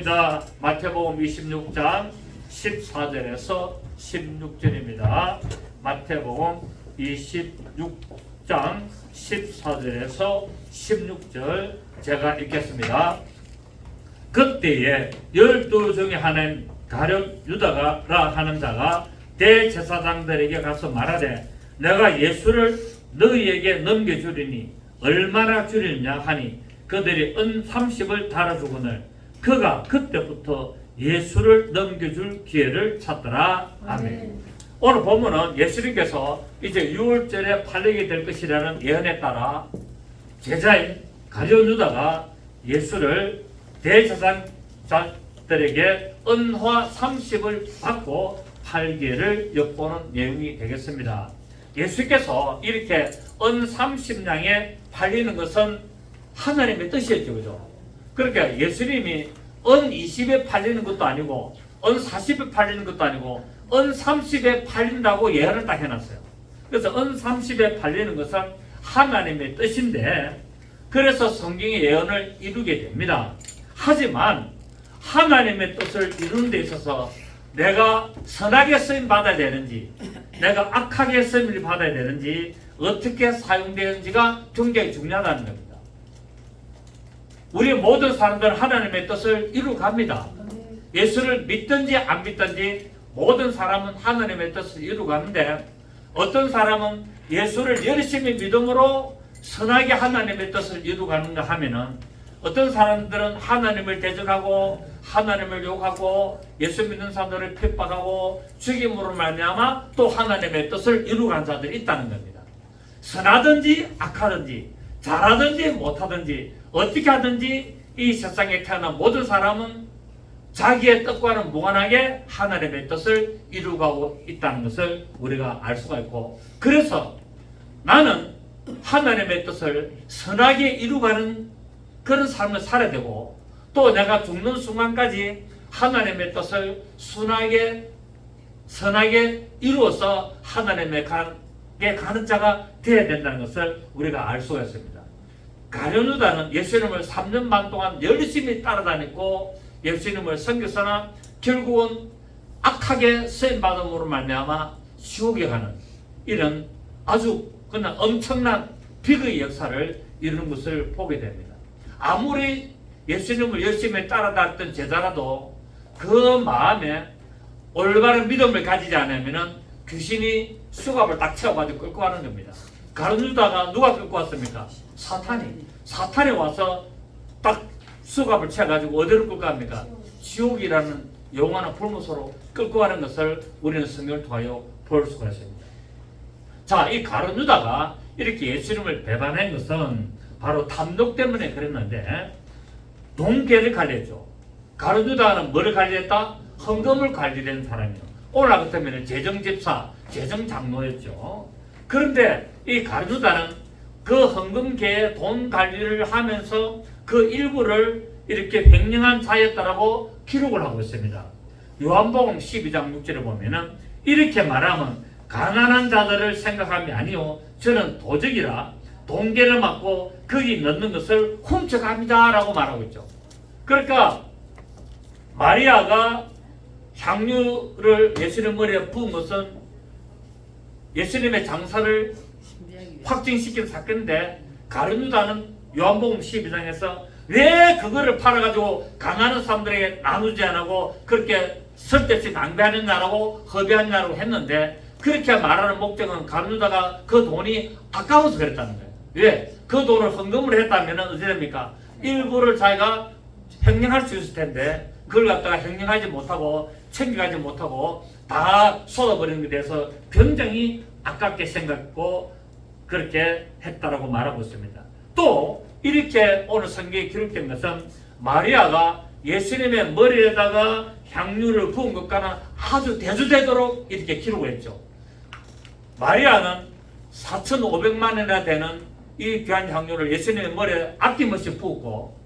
읽겠습니다. 마태복음 26장 14절에서 16절입니다. 마태복음 26장 14절에서 16절 제가 읽겠습니다. 그때에 12 중에 하나인 가룟 유다라 하는 자가 대제사장들에게 가서 말하되 내가 예수를 너희에게 넘겨주리니 얼마나 주리냐 하니 그들이 은 30을 달아주거늘 그가 그때부터 예수를 넘겨줄 기회를 찾더라. 아멘. 오늘 보면은 예수님께서 이제 6월절에 팔리게 될 것이라는 예언에 따라 제자인 가룟 유다가 예수를 대제사장들에게 은화 30을 받고 팔기를 엿보는 내용이 되겠습니다. 예수께서 이렇게 은 30냥에 팔리는 것은 하나님의 뜻이었죠. 그죠? 그러니까 예수님이 은 20에 팔리는 것도 아니고 은 40에 팔리는 것도 아니고 은 30에 팔린다고 예언을 딱 해놨어요. 그래서 은 30에 팔리는 것은 하나님의 뜻인데 그래서 성경의 예언을 이루게 됩니다. 하지만 하나님의 뜻을 이루는 데 있어서 내가 선하게 쓰임 받아야 되는지 내가 악하게 쓰임을 받아야 되는지 어떻게 사용되는지가 굉장히 중요하다는 겁니다. 우리 모든 사람들은 하나님의 뜻을 이루갑니다. 예수를 믿든지 안 믿든지 모든 사람은 하나님의 뜻을 이루가는데 어떤 사람은 예수를 열심히 믿음으로 선하게 하나님의 뜻을 이루가는가 하면은 어떤 사람들은 하나님을 대적하고 하나님을 욕하고 예수 믿는 사람들을 핍박하고 죽임으로 말미암아 또 하나님의 뜻을 이루간 자들이 있다는 겁니다. 선하든지 악하든지 잘하든지 못하든지 어떻게 하든지 이 세상에 태어난 모든 사람은 자기의 뜻과는 무관하게 하나님의 뜻을 이루고 있다는 것을 우리가 알 수가 있고 그래서 나는 하나님의 뜻을 선하게 이루가는 그런 삶을 살아야 되고 또 내가 죽는 순간까지 하나님의 뜻을 선하게 이루어서 하나님의 가는 자가 되어야 된다는 것을 우리가 알 수가 있습니다. 가룟 유다는 예수님을 3년 반 동안 열심히 따라다니고 예수님을 섬겼으나 결국은 악하게 쓰임받음으로 말미암아 지옥에 가는 이런 아주 그냥 엄청난 비극의 역사를 이루는 것을 보게 됩니다. 아무리 예수님을 열심히 따라다녔던 제자라도 그 마음에 올바른 믿음을 가지지 않으면 귀신이 수갑을 딱 채워가지고 끌고 가는 겁니다. 가룟 유다가 누가 끌고 왔습니까? 사탄이 와서 딱 수갑을 채워가지고 어디로 끌고 갑니까? 지옥이라는 영원한 불못으로 끌고 가는 것을 우리는 성경을 통하여 볼 수가 있습니다. 자, 이 가룟 유다가 이렇게 예수님을 배반한 것은 바로 탐욕 때문에 그랬는데 동계를 관리했죠. 가룟 유다는 뭐를 관리했다? 헌금을 관리된 사람이에요. 오늘 같으면 재정집사, 재정장로였죠. 그런데 이 가룟 유다는 그 헌금계의 돈 관리를 하면서 그 일부를 이렇게 횡령한 자였다라고 기록을 하고 있습니다. 요한복음 12장 6절에 보면은 이렇게 말하면 가난한 자들을 생각함이 아니요 저는 도적이라 동계를 맞고 거기 넣는 것을 훔쳐갑니다 라고 말하고 있죠. 그러니까 마리아가 향유를 예수님 머리에 부은 것은 예수님의 장사를 확증시킨 사건인데 가룟 유다는 요한복음 12장에서 왜 그거를 팔아가지고 강하는 사람들에게 나누지 않고 그렇게 쓸데없이 낭비하느냐라고 허비하느냐라고 했는데 그렇게 말하는 목적은 가룟 유다가 그 돈이 아까워서 그랬다는 거예요. 왜? 그 돈을 헌금을 했다면 어떻게 됩니까? 일부를 자기가 횡령할 수 있을 텐데 그걸 갖다가 횡령하지 못하고 챙겨가지 못하고 다 쏟아버리는 것에 대해서 굉장히 아깝게 생각했고 그렇게 했다라고 말하고 있습니다. 또 이렇게 오늘 성경에 기록된 것은 마리아가 예수님의 머리에다가 향유를 부은 것과는 아주 대조되도록 이렇게 기록을 했죠. 마리아는 4,500만 원이나 되는 이 귀한 향유를 예수님의 머리에 아낌없이 부었고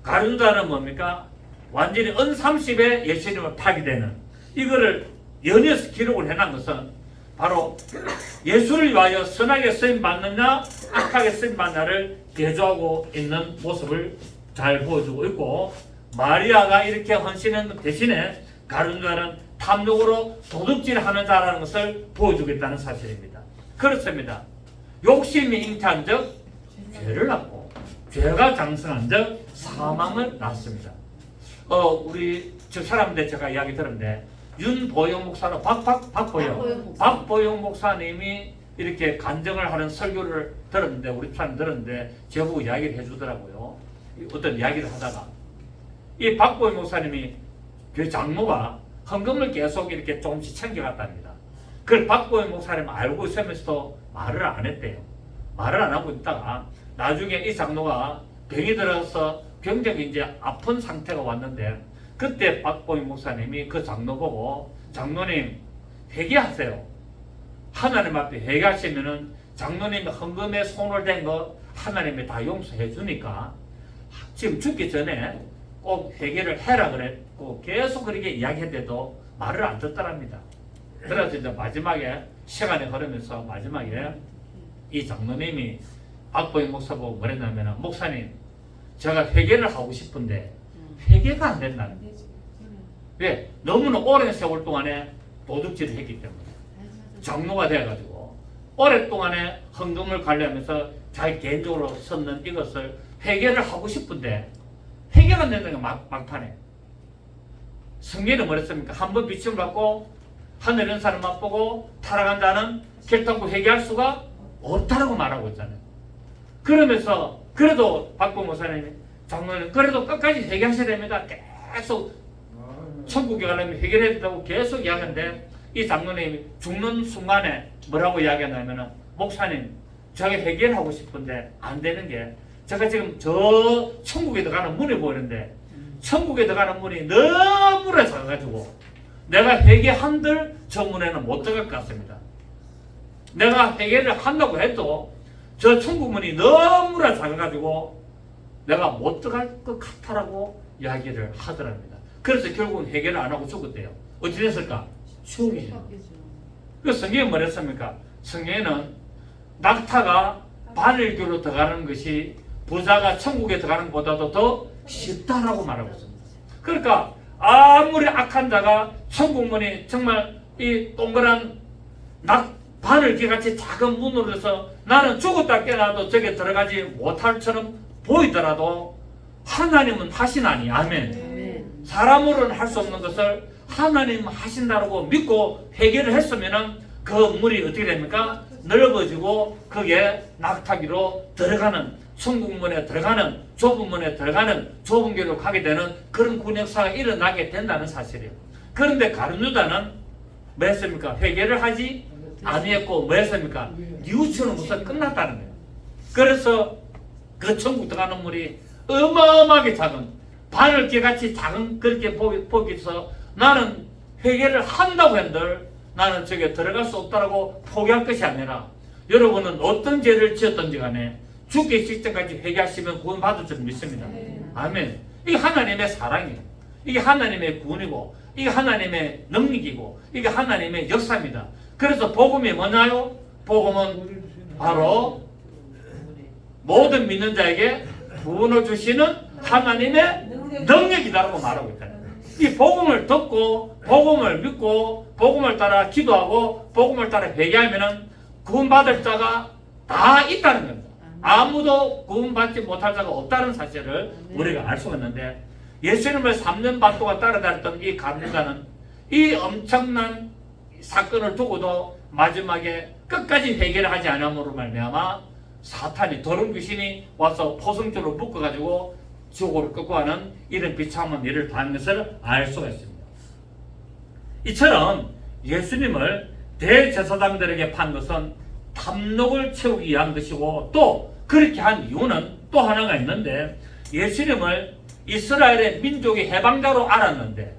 가룟 유다는 뭡니까? 완전히 은 30에 예수님을 파게 되는 이거를 연이어서 기록을 해놓은 것은 바로 예수를 위하여 선하게 쓰임받느냐 악하게 쓰임받느냐를 대조하고 있는 모습을 잘 보여주고 있고 마리아가 이렇게 헌신한 대신에 가룟유다는 탐욕으로 도둑질하는 자라는 것을 보여주겠다는 사실입니다. 그렇습니다. 욕심이 잉태한 적 죄를 낳고 죄가 장성한 적 사망을 낳습니다. 우리 저 사람들 제가 이야기 들었는데 윤보영 목사는 박보영 목사님이 이렇게 간증을 하는 설교를 들었는데 우리 사람 들었는데 제보고 이야기를 해주더라고요. 어떤 이야기를 하다가 이 박보영 목사님이 그 장로가 헌금을 계속 이렇게 조금씩 챙겨갔답니다. 그걸 박보영 목사님 알고 있으면서도 말을 안 했대요. 말을 안 하고 있다가 나중에 이 장로가 병이 들어서 굉장히 이제 아픈 상태가 왔는데 그때 박보영 목사님이 그 장로 보고 장로님 회개하세요. 하나님 앞에 회개하시면은 장로님이 헌금에 손을 댄 거 하나님이 다 용서해 주니까 지금 죽기 전에 꼭 회개를 해라 그랬고 계속 그렇게 이야기했는데도 말을 안 듣더랍니다. 그래서 이제 마지막에 시간이 흐르면서 마지막에 이 장로님이 박보영 목사 보고 뭐랬냐면 목사님 제가 회개를 하고 싶은데 회개가 안 된다는 거예요. 왜? 너무나 오랜 세월 동안에 도둑질을 했기 때문에 장로가 돼가지고 오랫동안에 헌금을 관리하면서 자기 개인적으로 썼는 이것을 회개를 하고 싶은데 회개가 안 된다는 게 막판에 성경은 뭐랬습니까? 한번 빛을 받고 하늘 은사를 맛보고 타락한 자는 결단코 회개할 수가 없다라고 말하고 있잖아요. 그러면서 그래도 박보 목사님이 장로님 그래도 끝까지 회개하셔야 됩니다. 계속 천국에 가려면 회개를 해야 된다고 계속 이야기하는데 이 장로님이 죽는 순간에 뭐라고 이야기하냐면은 목사님 제가 회개를 하고 싶은데 안 되는 게 제가 지금 저 천국에 들어가는 문이 보이는데 천국에 들어가는 문이 너무나 작아가지고 내가 회개한들 저 문에는 못 들어갈 것 같습니다. 내가 회개를 한다고 해도 저 천국 문이 너무나 작아가지고 내가 못 들어갈 것 같다라고 이야기를 하더랍니다. 그래서 결국은 회개를 안 하고 죽었대요. 어찌 됐을까? 추억이죠. 그 성경에 뭐랬습니까? 성경에는 낙타가 바늘교로 들어가는 것이 부자가 천국에 들어가는 것보다도 더 쉽다라고 말하고 있습니다. 그러니까 아무리 악한 자가 천국문이 정말 이 동그란 바늘귀같이 작은 문으로 해서 나는 죽었다 깨어나도 저게 들어가지 못할처럼 보이더라도 하나님은 하시나니 아멘. 사람으로는 할 수 없는 것을 하나님 하신다고 믿고 회개를 했으면은 그 물이 어떻게 됩니까? 넓어지고 그게 낙타기로 들어가는 천국문에 들어가는 좁은 문에 들어가는 좁은 길로 가게 되는 그런 군역사가 일어나게 된다는 사실이에요. 그런데 가룟유다는 뭐 했습니까? 회개를 하지 아니했고 뭐 했습니까? 뉘우치는 것은 끝났다는 거예요. 그래서 그 천국 들어가는 물이 어마어마하게 작은 바늘개같이 작은 그렇게 보기서 나는 회개를 한다고 한들 나는 저게 들어갈 수 없다라고 포기할 것이 아니라 여러분은 어떤 죄를 지었든지 간에 죽기 직전까지 회개하시면 구원 받을 줄 믿습니다. 아멘. 이게 하나님의 사랑이에요. 이게 하나님의 구원이고 이게 하나님의 능력이고 이게 하나님의 역사입니다. 그래서 복음이 뭐냐요? 복음은 바로 모든 믿는 자에게 구원을 주시는 하나님의 능력이다라고 말하고 있잖아요. 이 복음을 듣고 복음을 믿고 복음을 따라 기도하고 복음을 따라 회개하면은 구원받을 자가 다 있다는 겁니다. 아무도 구원받지 못할 자가 없다는 사실을 우리가 알 수가 있는데 예수님을 3년 반 동안 따라다녔던 이 가룟유다는 이 엄청난 사건을 두고도 마지막에 끝까지 회개를 하지 않음으로 말미암아 사탄이 더러운 귀신이 와서 포성줄로 묶어가지고 지옥으로 끌고 가는 이런 비참한 일을 당한 것을 알 수가 있습니다. 이처럼 예수님을 대제사장들에게 판 것은 탐욕을 채우기 위한 것이고 또 그렇게 한 이유는 또 하나가 있는데 예수님을 이스라엘의 민족의 해방자로 알았는데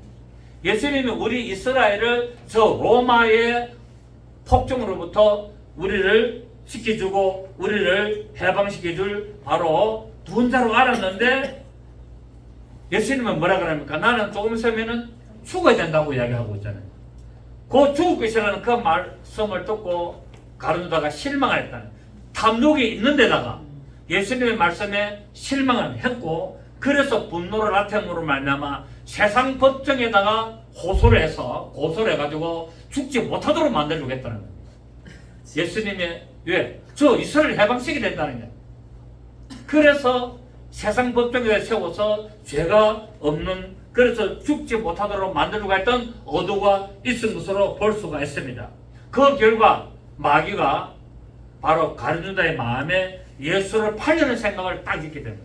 예수님이 우리 이스라엘을 저 로마의 폭정으로부터 우리를 지켜주고 우리를 해방시켜줄 바로 두자로 알았는데 예수님은 뭐라 그럽니까? 나는 조금 있으면은 죽어야 된다고 이야기하고 있잖아요. 그 죽을 것이라는 그 말씀을 듣고 가룟유다가 실망을 했다는 탐욕이 있는 데다가 예수님의 말씀에 실망을 했고 그래서 분노를 나타냄으로 말미암아 세상 법정에다가 고소를 해가지고 죽지 못하도록 만들어주겠다는 겁니다. 예수님의 왜? 저 이스라엘 해방시켜야 된다는 거예요. 그래서 세상 법정에 세워서 죄가 없는, 그래서 죽지 못하도록 만들려고 했던 의도가 있은 것으로 볼 수가 있습니다. 그 결과 마귀가 바로 가룟유다의 마음에 예수를 팔려는 생각을 딱 있게 됩니다.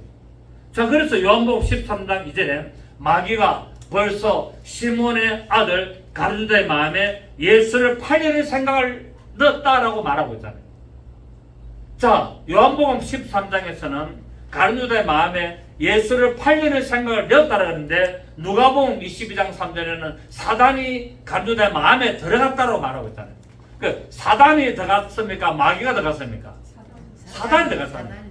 자, 그래서 요한복음 13장 2절에 마귀가 벌써 시몬의 아들 가룟유다의 마음에 예수를 팔려는 생각을 넣었다라고 말하고 있잖아요. 자, 요한복음 13장에서는 가룟유다의 마음에 예수를 팔려는 생각을 넣었다라고 하는데, 누가복음 22장 3절에는 사단이 가룟유다의 마음에 들어갔다고 말하고 있잖아요. 그 사단이 들어갔습니까? 마귀가 들어갔습니까? 사단이 들어갔잖아요.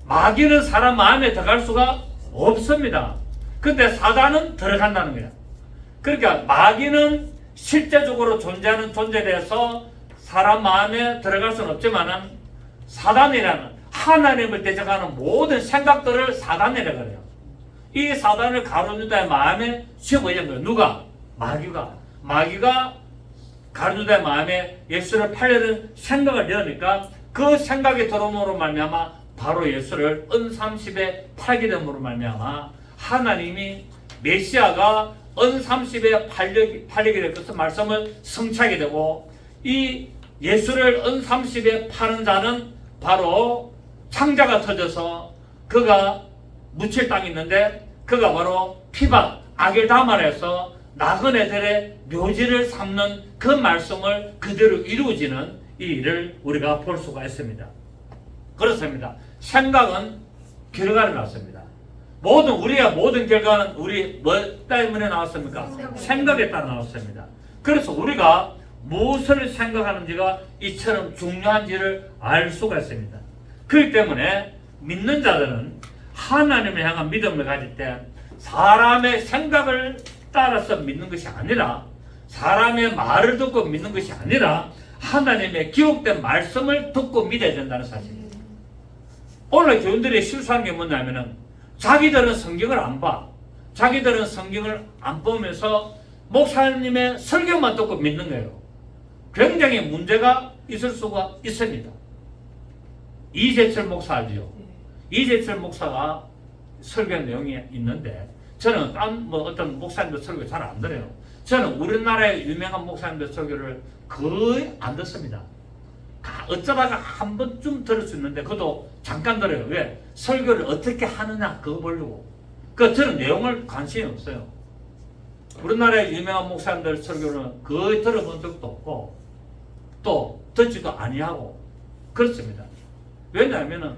마귀는 사람 마음에 들어갈 수가 없습니다. 근데 사단은 들어간다는 거예요. 그러니까 마귀는 실제적으로 존재하는 존재에 대해서 사람 마음에 들어갈 수는 없지만은 사단이라는 하나님을 대적하는 모든 생각들을 사단이라고 해요. 이 사단을 가룟유다의 마음에 집어넣은 거예요. 누가? 마귀가 가룟유다의 마음에 예수를 팔려는 생각을 넣으니까 그 생각이 들어옴으로 말미암아 바로 예수를 은30에 팔게 됨으로 말미암아 하나님이 메시아가 은30에 팔리게 될 것을 말씀을 성취하게 되고, 이 예수를 은30에 파는 자는 바로 창자가 터져서 그가 묻힐 땅이 있는데, 그가 바로 피박 아겔다말에서 나그네들의 묘지를 삼는 그 말씀을 그대로 이루어지는 이 일을 우리가 볼 수가 있습니다. 그렇습니다. 생각은 결과를 낳습니다. 우리의 모든 결과는 우리 뭐 때문에 나왔습니까? 생각에 따라 나왔습니다. 그래서 우리가 무엇을 생각하는지가 이처럼 중요한지를 알 수가 있습니다. 그렇기 때문에 믿는 자들은 하나님을 향한 믿음을 가질 때 사람의 생각을 따라서 믿는 것이 아니라, 사람의 말을 듣고 믿는 것이 아니라 하나님의 기록된 말씀을 듣고 믿어야 된다는 사실입니다. 오늘 교인들이 실수하는 게 뭐냐면은 자기들은 성경을 안 봐. 자기들은 성경을 안 보면서 목사님의 설교만 듣고 믿는 거예요. 굉장히 문제가 있을 수가 있습니다. 이재철 목사 알죠? 이재철 목사가 설교 내용이 있는데, 저는 어떤 목사님들 설교 잘 안 들어요. 저는 우리나라의 유명한 목사님들 설교를 거의 안 듣습니다. 어쩌다가 한 번쯤 들을 수 있는데 그것도 잠깐 들어요. 왜? 설교를 어떻게 하느냐 그거 보려고. 저는 내용을 관심이 없어요. 우리나라의 유명한 목사님들 설교는 거의 들어본 적도 없고 또 듣지도 아니하고 그렇습니다. 왜냐하면은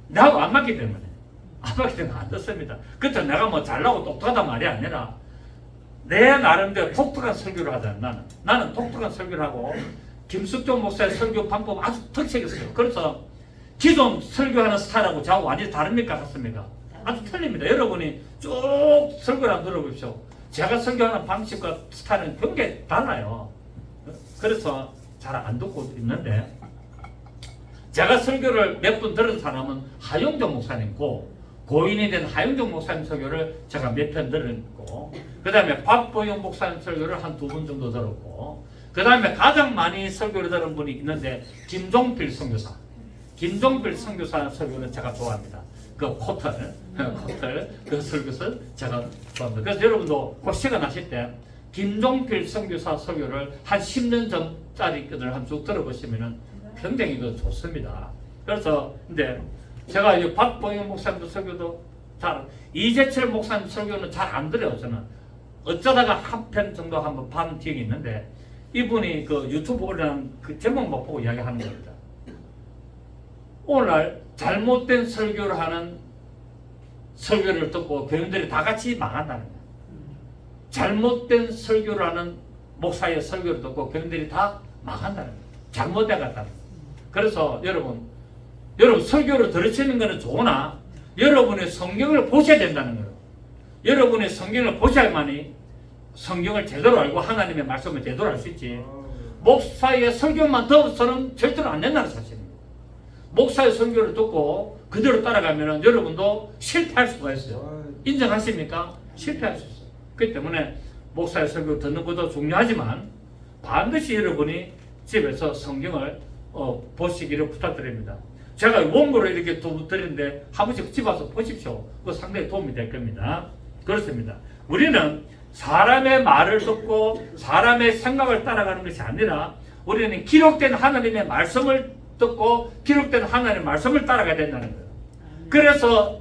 나하고 안 맞기 때문에. 안 맞기 때문에 안 듣습니다. 그때 내가 뭐 잘나고 똑똑하단 말이 아니라 내 나름대로 독특한 설교를 하잖아. 나는 독특한 설교를 하고 김숙종 목사의 설교 방법 아주 특색이 있어요. 그래서 기존 설교하는 스타일하고 저하고 완전히 다릅니까? 같습니까? 아주 틀립니다. 여러분이 쭉 설교를 한번 들어보십시오. 제가 설교하는 방식과 스타일은 굉장히 달라요. 그래서 잘 안 듣고 있는데, 제가 설교를 몇 번 들은 사람은 하용정 목사님고, 고인이 된 하용정 목사님 설교를 제가 몇 편 들었고, 그 다음에 박보영 목사님 설교를 한 2번 정도 들었고, 그 다음에 가장 많이 설교를 들은 분이 있는데 김종필 선교사. 김종필 선교사 설교는 제가 좋아합니다. 그 코털 그 설교를 제가 좋아합니다. 그래서 여러분도 꼭 시간 나실 때 김종필 선교사 설교를 한 10년 전짜리 것을 한 쭉 들어보시면은 굉장히 좋습니다. 그래서 근데 제가 이 박보영 목사님 설교도 잘, 이재철 목사님 설교는 잘 안 들어요. 저는 어쩌다가 한 편 정도 한번 반 기억이 있는데, 이분이 그 유튜브 올라온 그 제목만 보고 이야기하는 겁니다. 오늘날 잘못된 설교를 하는 설교를 듣고 교인들이 다 같이 망한다는 거예요. 잘못된 설교를 하는 목사의 설교를 듣고 교인들이 다 망한다는 거예요. 잘못돼 갔다는 거예요. 그래서 여러분 설교를 들으시는 것은 좋으나 여러분의 성경을 보셔야 된다는 거예요. 여러분의 성경을 보셔야만이 성경을 제대로 알고 하나님의 말씀을 제대로 알 수 있지. 목사의 설교만 들어서는 절대로 안 된다는 사실입니다. 목사의 설교를 듣고 그대로 따라가면 여러분도 실패할 수가 있어요. 인정하십니까? 실패할 수 있어요. 그렇기 때문에 목사의 설교 듣는 것도 중요하지만 반드시 여러분이 집에서 성경을 보시기를 부탁드립니다. 제가 원고를 이렇게 드리는데 한 번씩 집 와서 보십시오. 그거 상당히 도움이 될 겁니다. 그렇습니다. 우리는 사람의 말을 듣고 사람의 생각을 따라가는 것이 아니라 우리는 기록된 하나님의 말씀을 듣고 기록된 하나님의 말씀을 따라가야 된다는 거예요. 그래서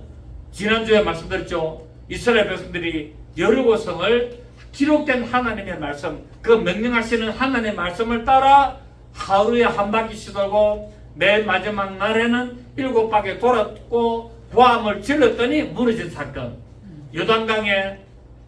지난주에 말씀드렸죠. 이스라엘 백성들이 여리고성을 기록된 하나님의 말씀, 그 명령하시는 하나님의 말씀을 따라 하루에 한 바퀴씩 돌고 맨 마지막 날에는 7바퀴 돌았고 고함을 질렀더니 무너진 사건. 요단강에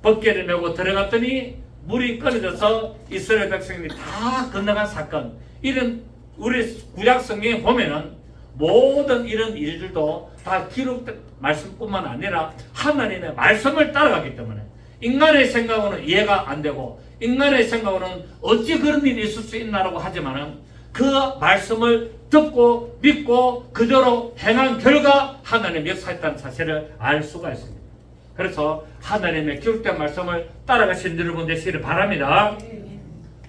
벗개를 메고 들어갔더니 물이 끊어져서 이스라엘 백성들이 다 건너간 사건. 이런 우리 구약 성경에 보면은 모든 이런 일들도 다 기록된 말씀뿐만 아니라 하나님의 말씀을 따라가기 때문에 인간의 생각으로는 이해가 안 되고 인간의 생각으로는 어찌 그런 일이 있을 수 있나라고 하지만은 그 말씀을 듣고 믿고 그대로 행한 결과 하나님의 역사했다는 사실을 알 수가 있습니다. 그래서 하나님의 기록된 말씀을 따라가신 여러분 되시기를 바랍니다.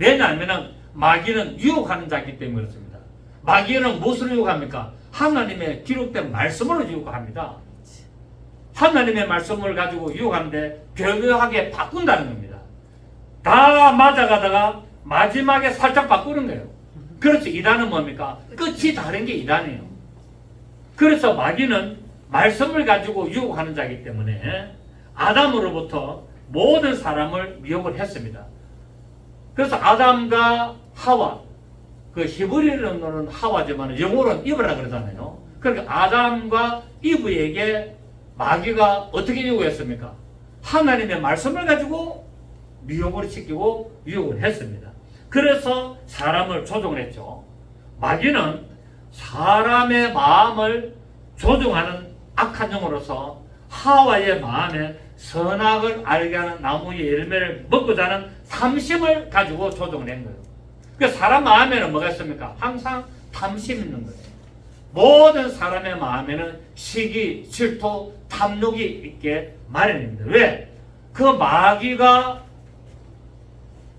왜냐하면 마귀는 유혹하는 자이기 때문에 그렇습니다. 마귀는 무엇을 유혹합니까? 하나님의 기록된 말씀으로 유혹합니다. 하나님의 말씀을 가지고 유혹하는데 교묘하게 바꾼다는 겁니다. 다 맞아가다가 마지막에 살짝 바꾸는 거예요. 그렇죠. 이단은 뭡니까? 끝이 다른 게 이단이에요. 그래서 마귀는 말씀을 가지고 유혹하는 자이기 때문에 아담으로부터 모든 사람을 미혹을 했습니다. 그래서 아담과 하와, 그 히브리어로는 하와지만 영어로는 이브라 그러잖아요. 그러니까 아담과 이브에게 마귀가 어떻게 유혹했습니까? 하나님의 말씀을 가지고 미혹을 시키고 유혹을 했습니다. 그래서 사람을 조종을 했죠. 마귀는 사람의 마음을 조종하는 악한 영으로서 하와의 마음에 선악을 알게 하는 나무의 열매를 먹고자 하는 탐심을 가지고 조종을 한 거예요. 그러니까 사람 마음에는 뭐가 있습니까? 항상 탐심 있는 거예요. 모든 사람의 마음에는 시기, 질투, 탐욕이 있게 마련입니다. 왜? 그 마귀가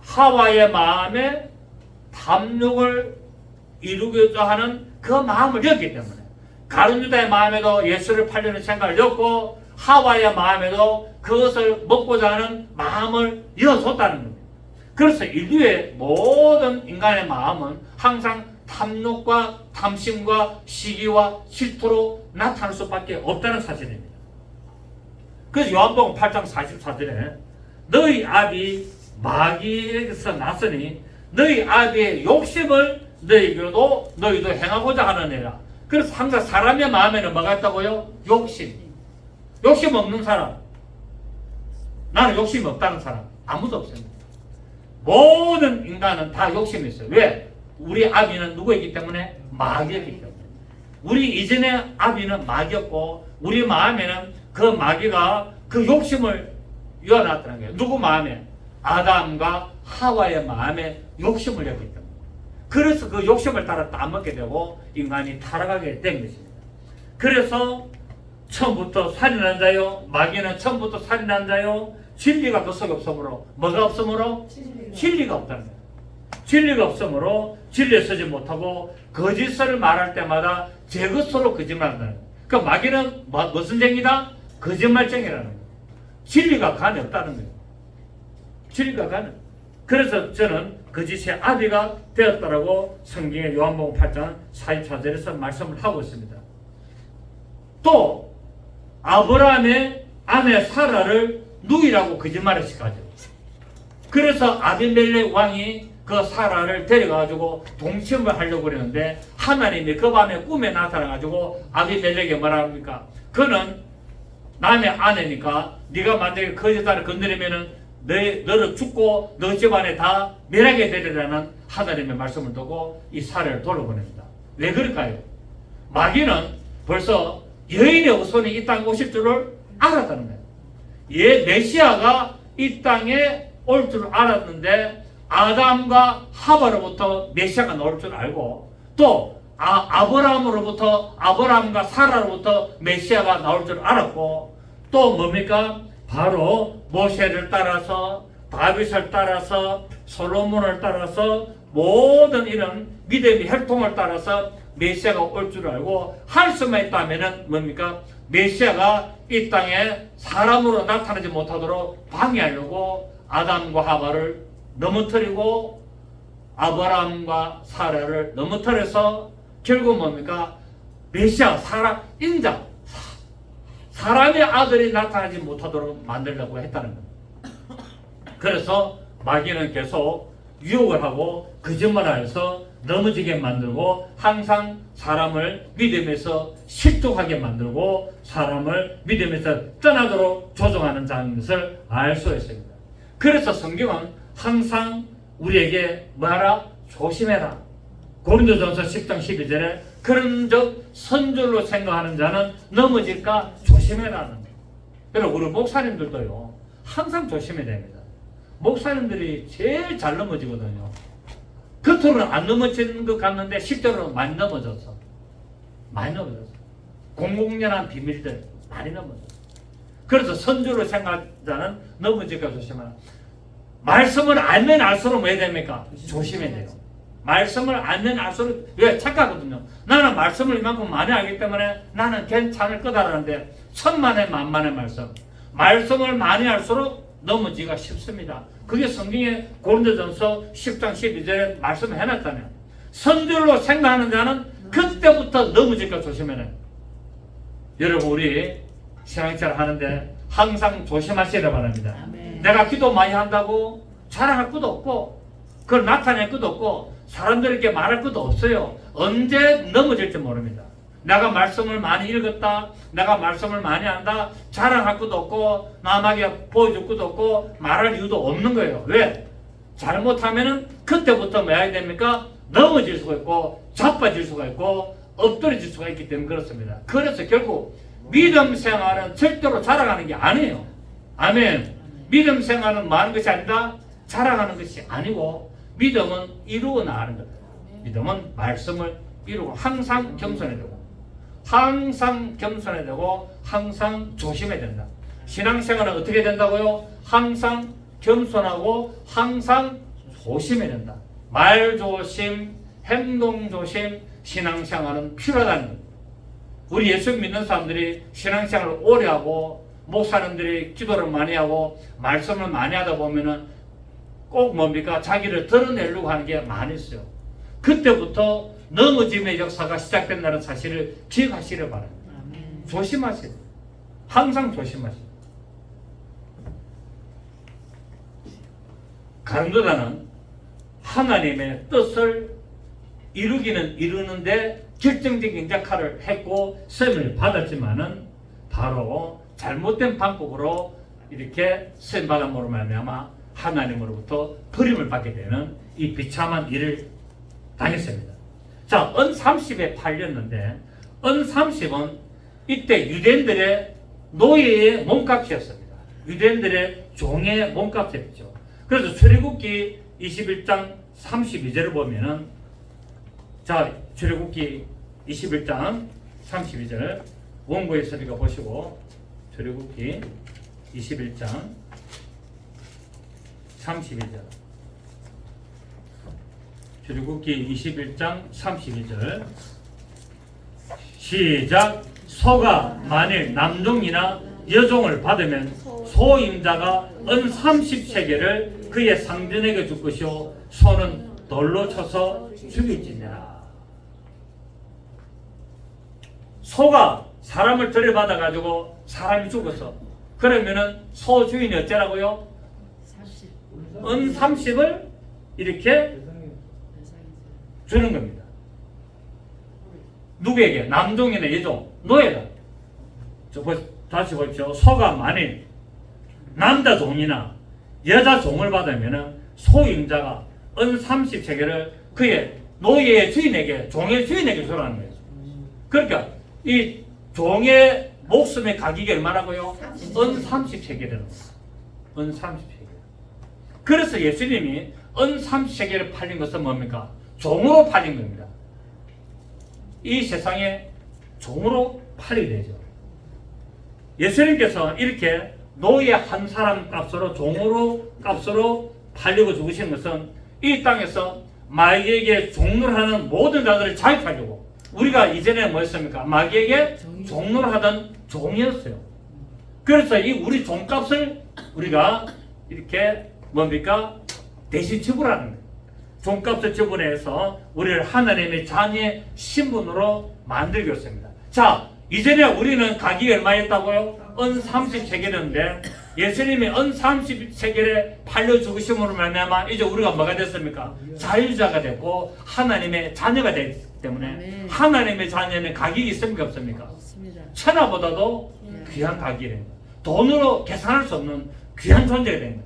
하와의 마음에 탐욕을 이루고자 하는 그 마음을 였기 때문에 가룟 유다의 마음에도 예수를 팔려는 생각을 였고 하와의 마음에도 그것을 먹고자 하는 마음을 이어줬다는 겁니다. 그래서 인류의 모든 인간의 마음은 항상 탐욕과 탐심과 시기와 질투로 나타날 수밖에 없다는 사실입니다. 그래서 요한복음 8장 44절에 너희 아비 마귀에게서 났으니 너희 아비의 욕심을 너희도 행하고자 하느니라. 그래서 항상 사람의 마음에는 뭐가 있다고요? 욕심. 욕심 없는 사람, 나는 욕심이 없다는 사람 아무도 없습니다. 모든 인간은 다 욕심이 있어요. 왜? 우리 아비는 누구이기 때문에? 마귀였기 때문에. 우리 이전의 아비는 마귀였고 우리 마음에는 그 마귀가 그 욕심을 이어놨다는 거예요. 누구 마음에? 아담과 하와의 마음에 욕심을 였기 때문에. 그래서 그 욕심을 따라 따먹게 되고 인간이 타락하게 된 것입니다. 그래서 처음부터 살인한 자요, 마귀는 처음부터 살인한 자요, 진리가 그 속에 없으므로 뭐가 없으므로? 진리가 없다는 거예요. 진리가 없으므로 진리에 서지 못하고 거짓을 말할 때마다 제 것으로 거짓말한다는 거예요. 그 마귀는 무슨 쟁이다? 거짓말쟁이라는 거예요. 진리가 간에 없다는 거예요. 진리가 간에. 그래서 저는 거짓의 아비가 되었다라고 성경의 요한복음 8장 44절에서 말씀을 하고 있습니다. 또 아브라함의 아내 사라를 누이라고 거짓말을 시켜가지고 그래서 아비멜렉 왕이 그 사라를 데려가지고 동침을 하려고 그랬는데 하나님이 그 밤에 꿈에 나타나가지고 아비멜렉에게 뭐라 합니까? 그는 남의 아내니까 네가 만약에 그 여자를 건드리면은 너를 죽고 너 집안에 다 멸하게 되리라는 하나님의 말씀을 두고 이 사라를 돌려보냅니다. 왜 그럴까요? 마귀는 벌써 여인의 후손이 이 땅에 오실 줄을 알았다는 거예요. 메시아가 이 땅에 올 줄 알았는데 아담과 하와로부터 메시아가 나올 줄 알고 또 아브라함으로부터 아브라함과 사라로부터 메시아가 나올 줄 알았고 또 뭡니까? 바로 모세를 따라서 다윗을 따라서 솔로몬을 따라서 모든 이런 믿음의 혈통을 따라서 메시아가 올 줄 알고 할 수만 있다면은 뭡니까? 메시아가 이 땅에 사람으로 나타나지 못하도록 방해하려고 아담과 하와를 넘어뜨리고 아브라함과 사라를 넘어뜨려서 결국 뭡니까? 메시아, 인자, 사람의 아들이 나타나지 못하도록 만들려고 했다는 겁니다. 그래서 마귀는 계속 유혹을 하고 거짓말을 해서 넘어지게 만들고 항상 사람을 믿음에서 실족하게 만들고 사람을 믿음에서 떠나도록 조종하는 자인 것을 알 수 있습니다. 그래서 성경은 항상 우리에게 뭐하라? 조심해라. 고린도전서 10장 12절에 그런즉 선줄로 생각하는 자는 넘어질까 조심해라는 거예요. 그리고 우리 목사님들도요 항상 조심해야 됩니다. 목사님들이 제일 잘 넘어지거든요. 겉으로는 안 넘어지는 것 같는데 실제로는 많이 넘어졌어. 많이 넘어졌어. 공공연한 비밀들 많이 넘어졌어. 그래서 선주로 생각하는 자는 넘어질까 조심하라. 말씀을 알면 알수록 뭐 해야 됩니까? 조심해야 돼요. 말씀을 알면 알수록 왜? 착각하거든요. 나는 말씀을 이만큼 많이 알기 때문에 나는 괜찮을 거다라는데 천만의 만만의 말씀을 많이 알수록 넘어지기가 쉽습니다. 그게 성경에 고린도전서 10장 12절에 말씀을 해놨잖아요. 선줄로 생각하는 자는 그때부터 넘어질까 조심해라. 여러분 우리 신앙생활 하는데 항상 조심하시길 바랍니다. 아멘. 내가 기도 많이 한다고 자랑할 것도 없고 그걸 나타낼 것도 없고 사람들에게 말할 것도 없어요. 언제 넘어질지 모릅니다. 내가 말씀을 많이 읽었다, 내가 말씀을 많이 한다 자랑할 것도 없고 남에게 보여줄 것도 없고 말할 이유도 없는 거예요. 왜? 잘못하면은 그때부터 뭐 해야 됩니까? 넘어질 수가 있고 자빠질 수가 있고 엎드려질 수가 있기 때문에 그렇습니다. 그래서 결국 믿음 생활은 절대로 자랑하는 게 아니에요. 아멘. 믿음 생활은 많은 것이 아니다 자랑하는 것이 아니고 믿음은 이루어 나가는 거다. 믿음은 말씀을 이루고 항상 겸손해야 되고 항상 겸손해야 되고 항상 조심해야 된다. 신앙생활은 어떻게 된다고요? 항상 겸손하고 항상 조심해야 된다. 말 조심, 행동 조심, 신앙생활은 필요하다는 겁니다. 우리 예수 믿는 사람들이 신앙생활을 오래 하고 목사님들이 기도를 많이 하고 말씀을 많이 하다 보면은 꼭 뭡니까? 자기를 드러내려고 하는 게 많이 있어요. 그때부터 넘어짐의 역사가 시작된다는 사실을 기억하시길 바랍니다. 조심하세요. 항상 조심하세요. 가룟유다는 하나님의 뜻을 이루기는 이루는데 결정적인 역할을 했고 쓰임을 받았지만은 바로 잘못된 방법으로 이렇게 쓰임 받음으로 말미암아 하나님으로부터 버림을 받게 되는 이 비참한 일을 당했습니다. 자, 은 30에 팔렸는데 은 30은 이때 유대인들의 노예의 몸값이었습니다. 유대인들의 종의 몸값이었죠. 그래서 출애굽기 21장 32절을 보면은 자, 출애굽기 21장 32절 원고에 있으니까 보시고 출애굽기 21장 32절 출애굽기 21장 32절 시작. 소가 만일 남종이나 여종을 받으면 소임자가 은 30세겔을 그의 상전에게 줄 것이요 소는 돌로 쳐서 죽일지니라. 소가 사람을 들여받아 가지고 사람이 죽었어. 그러면은 소 주인이 어쩌라고요? 은 30을 이렇게 주는 겁니다. 누구에게? 남종이나 여종, 노예다. 다시 보십시오. 소가 만일 남자 종이나 여자 종을 받으면 소임자가 은 30세겔을 그의 노예의 주인에게, 종의 주인에게 주라는 거예요. 그러니까 이 종의 목숨의 가격이 얼마라고요? 은 30세겔이라는 거예요. 은 30세겔. 그래서 예수님이 은 30세겔을 팔린 것은 뭡니까? 종으로 팔린 겁니다. 이 세상의 종으로 팔리게 되죠. 예수님께서 이렇게 노예 한 사람 값으로 값으로 팔리고 죽으신 것은 이 땅에서 마귀에게 종노하는 모든 자들을 자유하려고. 우리가 이전에 뭐였습니까? 마귀에게 종노하던 종이었어요. 그래서 이 우리 종값을 우리가 이렇게 뭡니까? 대신 지불하는 거예요. 종값을 지불해서 우리를 하나님의 자녀의 신분으로 만들고 있습니다. 자, 이전에 우리는 가격이 얼마였다고요? 은 30세겔이었는데 예수님이 은 30세겔에 팔려 죽으심으로 말미암아 이제 우리가 뭐가 됐습니까? 자유자가 됐고 하나님의 자녀가 됐기 때문에 하나님의 자녀는 가격이 있습니까? 없습니까? 없습니다. 천하보다도 귀한 가격이 됩니다. 돈으로 계산할 수 없는 귀한 존재가 됩니다.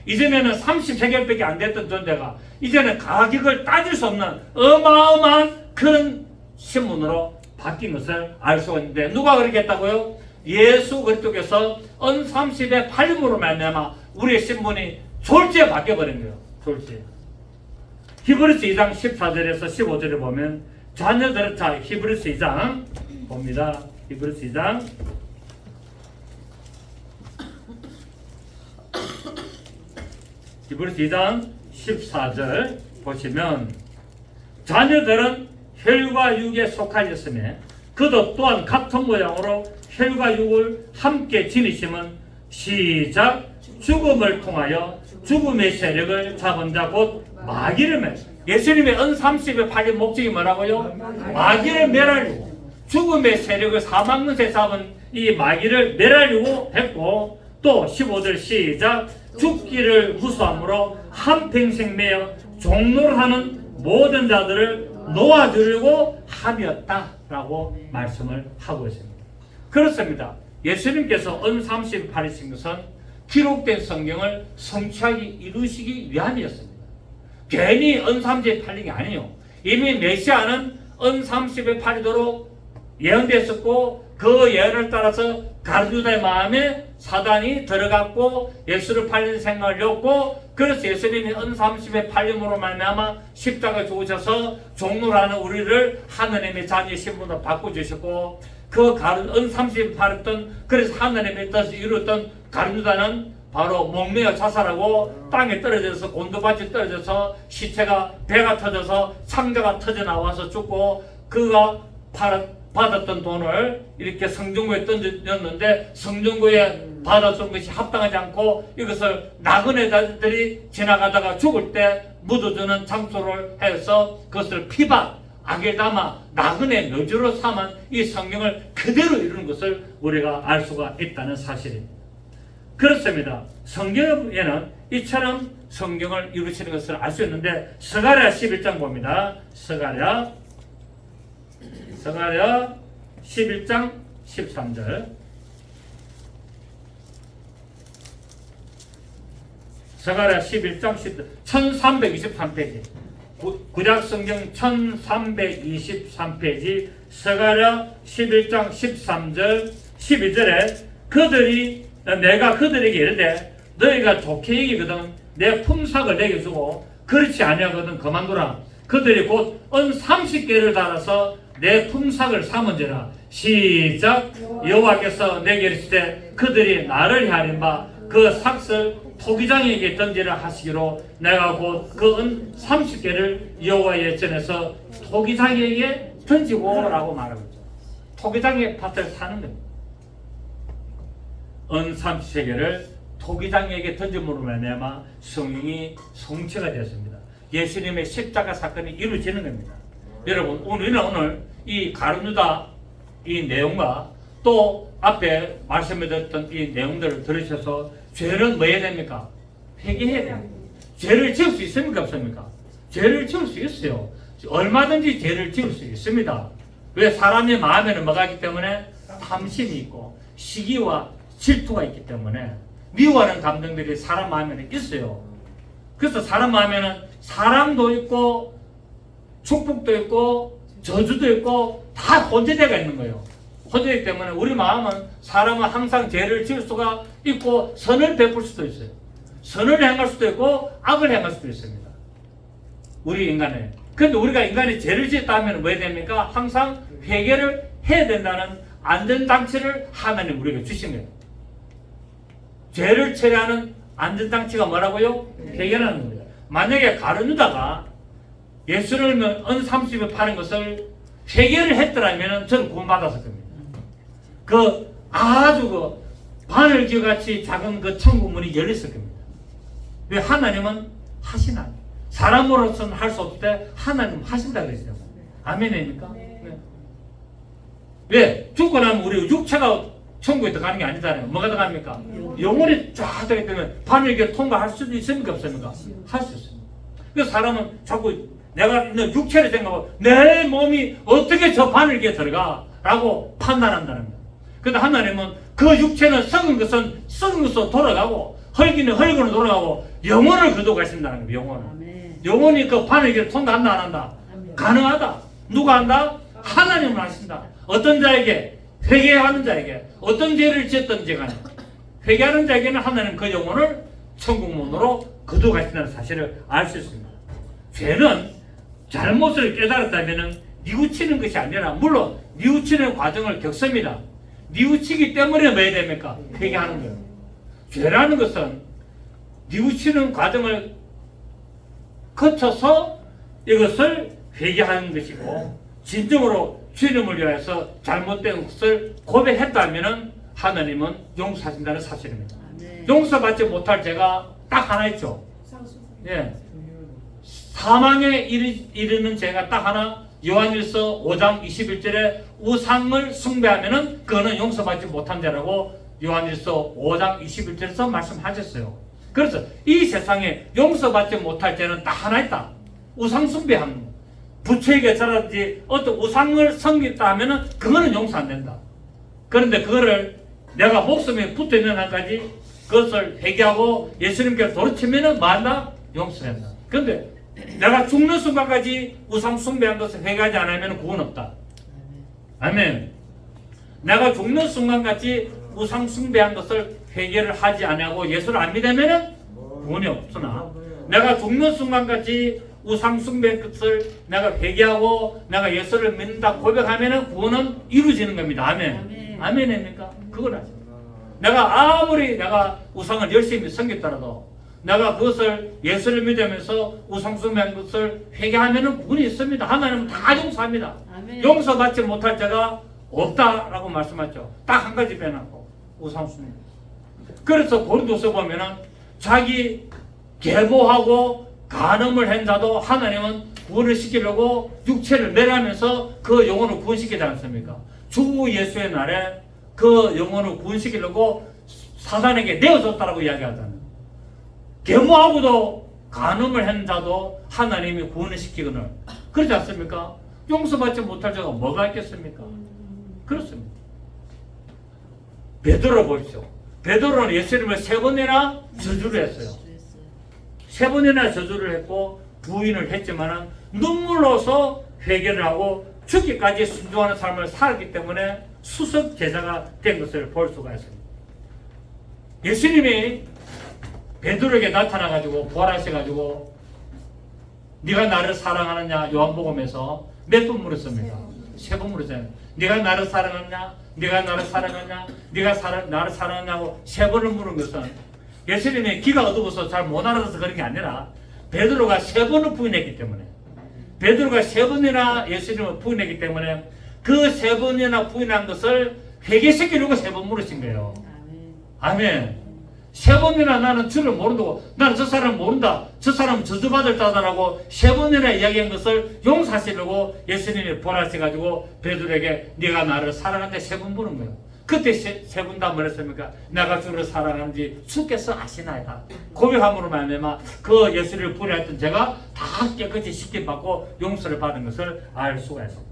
이전에는 30세겔밖에 안 됐던 존재가 이제는 가격을 따질 수 없는 어마어마한 그런 신분으로 바뀐 것을 알 수가 있는데 누가 그렇게 했다고요? 예수 그리스도께서 은 30에 팔림으로 말미암아 우리의 신분이 졸지에 바뀌어버린 거예요. 졸지에. 히브리서 2장 14절에서 15절에 보면 자녀들은 자 히브리서 2장 봅니다. 히브리서 2장 히브리서 2장 14절 보시면 자녀들은 혈과 육에 속하였으며 그도 또한 같은 모양으로 혈과 육을 함께 지니심은 시작 죽음을 통하여 죽음의 세력을 잡은 자 곧 마귀를 매. 예수님의 은 30에 팔린 목적이 뭐라고요? 마귀를 멸하려고 죽음의 세력을 사망문세 잡은 이 마귀를 멸하려고 했고 또 15절 시작 죽기를 무수함으로 한평생 매여 종노를 하는 모든 자들을 놓아주려고 함이었다라고 말씀을 하고 있습니다. 그렇습니다. 예수님께서 은 30에 팔리신 것은 기록된 성경을 성취하기 이루시기 위함이었습니다. 괜히 은 30에 팔린 게 아니에요. 이미 메시아는 은 30에 팔리도록 예언됐었고 그 예언을 따라서 가룟유다의 마음에 사단이 들어갔고 예수를 팔리는 생각을 렸고 그래서 예수님이 은 30에 팔림으로 말미암아 십자가 죽으셔서 종로라는 우리를 하나님의 자녀의 신분으로 바꿔주셨고 그 은 30에 팔았던 그래서 하나님의 뜻을 이루었던 가룟유다는 바로 목매어 자살하고 땅에 떨어져서 곤두밭이 떨어져서 시체가 배가 터져서 창자가 터져 나와서 죽고 그가 받았던 돈을 이렇게 성전구에 던졌는데 성전구에 받았던 것이 합당하지 않고 이것을 나그네들이 지나가다가 죽을 때 묻어주는 장소를 해서 그것을 피박 악에다마 나그네 묘지로 삼은 이 성경을 그대로 이루는 것을 우리가 알 수가 있다는 사실입니다. 그렇습니다. 성경에는 이처럼 성경을 이루시는 것을 알 수 있는데 스가랴 11장 봅니다. 스가랴 11장 13절 스가랴 11장 13절 1323페이지 구약성경 1323페이지 스가랴 11장 13절 12절에 그들이 내가 그들에게 이르되 너희가 좋게 여기거든 내 품삯을 내게 주고 그렇지 아니하거든 그만두라. 그들이 곧 은 30개를 달아서 내 품삯을 삼은지라. 시작 여호와께서 내게 이르시되 그들이 나를 향한 바 그 삭을 토기장에게 던지라 하시기로 내가 곧 그 은 30개를 여호와의 전에서 토기장에게 던지고 라고 말하고 있죠. 토기장의 밭을 사는 겁니다. 은 30세계를 토기장에게 던짐으로 말미암아 성령이 성취가 되었습니다. 예수님의 십자가 사건이 이루어지는 겁니다. 여러분 우리는 오늘 이 가룟유다 이 내용과 또 앞에 말씀해드렸던 이 내용들을 들으셔서 죄는 뭐 해야 됩니까? 회개해야 됩니다. 죄를 지을 수 있습니까? 없습니까? 죄를 지을 수 있어요. 얼마든지 죄를 지을 수 있습니다. 왜? 사람의 마음에는 뭐가 있기 때문에 탐심이 있고 시기와 질투가 있기 때문에 미워하는 감정들이 사람 마음에는 있어요. 그래서 사람 마음에는 사람도 있고 축복도 있고 저주도 있고 다 혼재되어 있는 거예요. 혼재되기 때문에 우리 마음은 사람은 항상 죄를 지을 수가 있고 선을 베풀 수도 있어요. 선을 행할 수도 있고 악을 행할 수도 있습니다. 우리 인간의 근데 우리가 인간이 죄를 지었다 하면 왜 됩니까? 항상 회개를 해야 된다는 안전장치를 하나님 우리에게 주신 거예요. 죄를 처리하는 안전장치가 뭐라고요? 회개라는 겁니다. 만약에 가룟유다가 예수를 믿으면 은 30에 파는 것을 회개를 했더라면 저는 구원받았을 겁니다. 그 아주 그 바늘귀같이 작은 그 천국 문이 열렸을 겁니다. 왜? 하나님은 하시나? 사람으로서는 할 수 없을 때 하나님 하신다 그랬어요. 아멘입니까? 네. 왜? 죽고 나면 우리 육체가 천국에 들어가는 게 아니잖아요. 뭐가 들어갑니까? 영혼이 쫙 되기 때문에 바늘귀를 통과할 수도 있습니까? 없습니까? 할 수 있습니다. 그래서 사람은 자꾸 내가 있는 육체를 생각하고 내 몸이 어떻게 저 바늘귀에 들어가? 라고 판단한다는 거예요. 그런데 하나님은 그 육체는 썩은 것은 썩은 것으로 돌아가고 흙이는 흙으로 돌아가고 영혼을 거두고 가신다는 거예요. 영혼을. 영혼이 그 바늘귀를 통과한다 안 한다? 가능하다. 누가 한다? 하나님은 하신다. 어떤 자에게? 회개하는 자에게. 어떤 죄를 지었든지 간에 회개하는 자에게는 하나님 그 영혼을 천국문으로 거두고 가신다는 사실을 알 수 있습니다. 죄는 잘못을 깨달았다면 뉘우치는 것이 아니라 물론 뉘우치는 과정을 겪습니다. 뉘우치기 때문에 뭐 해야 됩니까? 회개하는 거예요. 죄라는 것은 뉘우치는 과정을 거쳐서 이것을 회개하는 것이고 진정으로 주님을 위해서 잘못된 것을 고백했다면 하나님은 용서하신다는 사실입니다. 용서받지 못할 죄가 딱 하나 있죠. 예. 사망에 이르는 죄가 딱 하나. 요한일서 5장 21절에 우상을 숭배하면은 그거는 용서받지 못한 죄라고 요한일서 5장 21절에서 말씀하셨어요. 그래서 이 세상에 용서받지 못할 죄는 딱 하나 있다. 우상 숭배하는 거. 부처에게 절하든지 어떤 우상을 섬겼다 하면은 그거는 용서 안 된다. 그런데 그거를 내가 목숨에 붙어 있는 한까지 그것을 회개하고 예수님께 돌이키면은 뭐한다? 용서한다. 그런데 내가 죽는 순간까지 우상 숭배한 것을 회개하지 않으면 구원 없다. 아멘. 내가 죽는 순간까지 우상 숭배한 것을 회개를 하지 않고 예수를 안 믿으면 구원이 없으나 내가 죽는 순간까지 우상 숭배한 것을 내가 회개하고 내가 예수를 믿는다 고백하면 구원은 이루어지는 겁니다. 아멘. 아멘입니까? 그걸 하죠. 내가 아무리 내가 우상을 열심히 섬겼더라도 내가 그것을 예수를 믿으면서 우상숭배한 것을 회개하면 구원이 있습니다. 하나님은 다 용서합니다. 아멘. 용서받지 못할 자가 없다라고 말씀하죠. 딱 한 가지 빼놓고 우상숭배. 그래서 고린도서 보면은 자기 계모하고 간음을 한 자도 하나님은 구원을 시키려고 육체를 멸하면서 그 영혼을 구원시키지 않습니까? 주 예수의 날에 그 영혼을 구원시키려고 사단에게 내어줬다라고 이야기하잖아요. 계모하고도 간음을 한 자도 하나님이 구원을 시키거늘 그렇지 않습니까? 용서받지 못할 자가 뭐가 있겠습니까? 그렇습니다. 베드로 보십시오. 베드로는 예수님을 3번이나 저주를 했어요. 3번이나 저주를 했고 부인을 했지만 눈물로서 회개를 하고 죽기까지 순종하는 삶을 살았기 때문에 수석 제자가 된 것을 볼 수가 있습니다. 예수님이 베드로에게 나타나가지고 부활하셔가지고 네가 나를 사랑하느냐 요한복음에서 몇 번 물었습니까? 3번 물었잖아요. 네가 나를 사랑하느냐? 네가 나를 사랑하느냐? 네가 나를 사랑하냐고 3번을 물은 것은 예수님이 귀가 어두워서 잘 못 알아서 그런 게 아니라 베드로가 3번을 부인했기 때문에 베드로가 3번이나 예수님을 부인했기 때문에 그 3번이나 부인한 것을 회개시키려고 3번 물으신 거예요. 아멘. 3번이나 나는 주를 모른다고 나는 저 사람을 모른다. 저 사람은 저주받을 자다라고 3번이나 이야기한 것을 용서하시려고 예수님이 부활하셔가지고 베드로에게 네가 나를 사랑한다 3번 물은 거예요. 그때 3번 다 뭐랬습니까? 내가 주를 사랑하는지 주께서 아시나이다. 고백함으로 말미암아 그 예수를 부인했던 제가 다 깨끗이 씻김받고 용서를 받은 것을 알 수가 있습니다.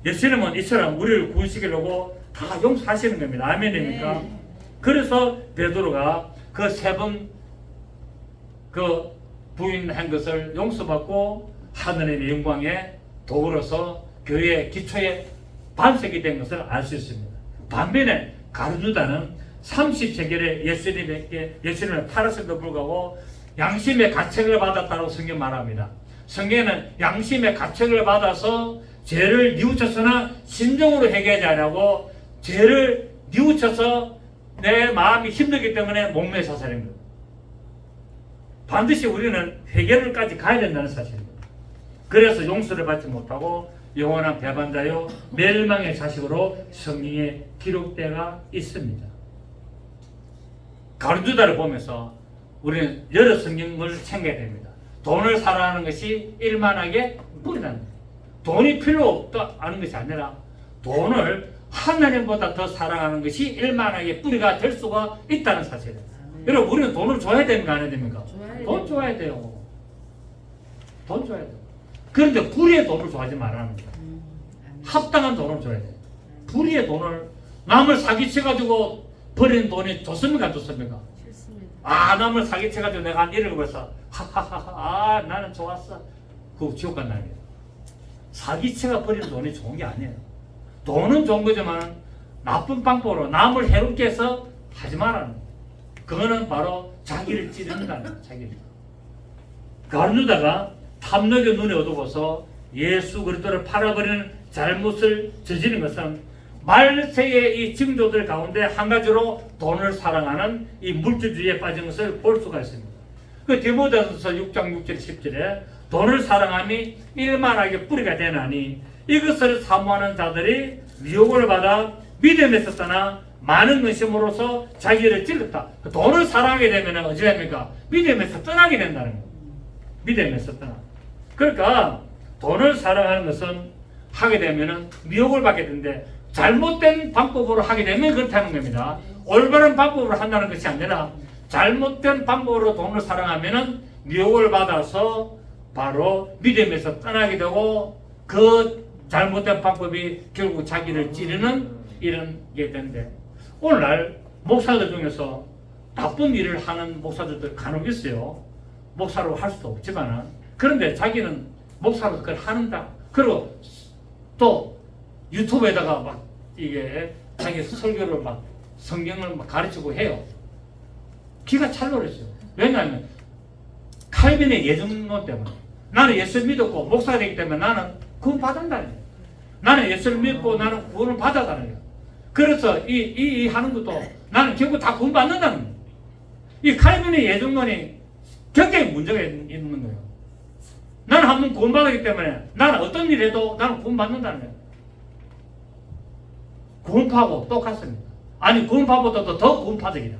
예수님은 이처럼 우리를 구원시키려고 다 용서하시는 겁니다. 아멘입니까? 네. 그래서 베드로가 그 3번 그 부인한 것을 용서받고 하느님의 영광에 도구로서 교회의 기초에 반석이 된 것을 알 수 있습니다. 반면에 가룟유다는 30세겔에 예수님을 팔았음에도 불구하고 양심의 가책을 받았다고 성경 말합니다. 성경에는 양심의 가책을 받아서 죄를 뉘우쳐서는 심정으로 해결하지 않고 죄를 뉘우쳐서 내 마음이 힘들기 때문에 목매 사살인 거예요. 반드시 우리는 회개를까지 가야 된다는 사실입니다. 그래서 용서를 받지 못하고 영원한 배반자요 멸망의 자식으로 성경에 기록되어 있습니다. 가룟유다를 보면서 우리는 여러 성경을 챙겨야 됩니다. 돈을 사랑하는 것이 일만하게 뿌리다는 거예요. 돈이 필요 없다는 것이 아니라 돈을 하나님보다 더 사랑하는 것이 일만하게 뿌리가 될 수가 있다는 사실이에요. 여러분, 우리는 돈을 줘야 되는 거 아니야 됩니까? 돈 줘야 돼요. 돈 줘야 돼요. 그런데 불의의 돈을 좋아하지 말라는 거예요. 합당한 돈을 줘야 돼요. 불의의 돈을 남을 사기쳐가지고 버리는 돈이 좋습니까? 안 좋습니까? 아, 남을 사기쳐가지고 내가 한 1억 벌써 하하하하 아 나는 좋았어. 그거 지옥 간다는 거예요. 사기쳐가 버리는 돈이 좋은 게 아니에요. 돈은 좋은 거지만 나쁜 방법으로 남을 해롭게 해서 하지 말라는 거예요. 그거는 바로 자기를 찌른다는 거예요. 자기를. 가룟유다가 탐욕의 눈이 어두워서 예수 그리스도를 팔아버리는 잘못을 저지른 것은 말세의 이 징조들 가운데 한 가지로 돈을 사랑하는 이 물질주의에 빠진 것을 볼 수가 있습니다. 그 디모데전서 6장 6절 10절에 돈을 사랑함이 일만하게 뿌리가 되나니 이것을 사모하는 자들이 미혹을 받아 믿음에서 떠나 많은 근심으로서 자기를 찔렀다. 돈을 사랑하게 되면 어찌 됩니까? 믿음에서 떠나게 된다는 거예요. 믿음에서 떠나. 그러니까 돈을 사랑하는 것은 하게 되면 미혹을 받게 되는데 잘못된 방법으로 하게 되면 그렇다는 겁니다. 올바른 방법으로 한다는 것이 아니라 잘못된 방법으로 돈을 사랑하면 미혹을 받아서 바로 믿음에서 떠나게 되고 그 잘못된 방법이 결국 자기를 찌르는 이런 게 되는데 오늘날 목사들 중에서 나쁜 일을 하는 목사들도 간혹 있어요. 목사로 할 수도 없지만 그런데 자기는 목사로 그걸 하는다. 그리고 또 유튜브에다가 막 이게 자기 설교를 막 성경을 막 가르치고 해요. 기가 찰노랬어요. 왜냐하면 칼빈의 예정론 때문에 나는 예수를 믿었고 목사가 되기 때문에 나는 구원 받는다는 거예요. 나는 예수를 믿고 나는 구원을 받아가는 거예요. 그래서 이 하는 것도 나는 결국 다 구원 받는다는 거예요. 이 칼빈의 예정론이 굉장히 문제가 있는 거예요. 나는 한번 구원 받았기 때문에 나는 어떤 일 해도 나는 구원 받는다는 거예요. 구원파하고 똑같습니다. 아니 구원파보다도 더 구원파적이다.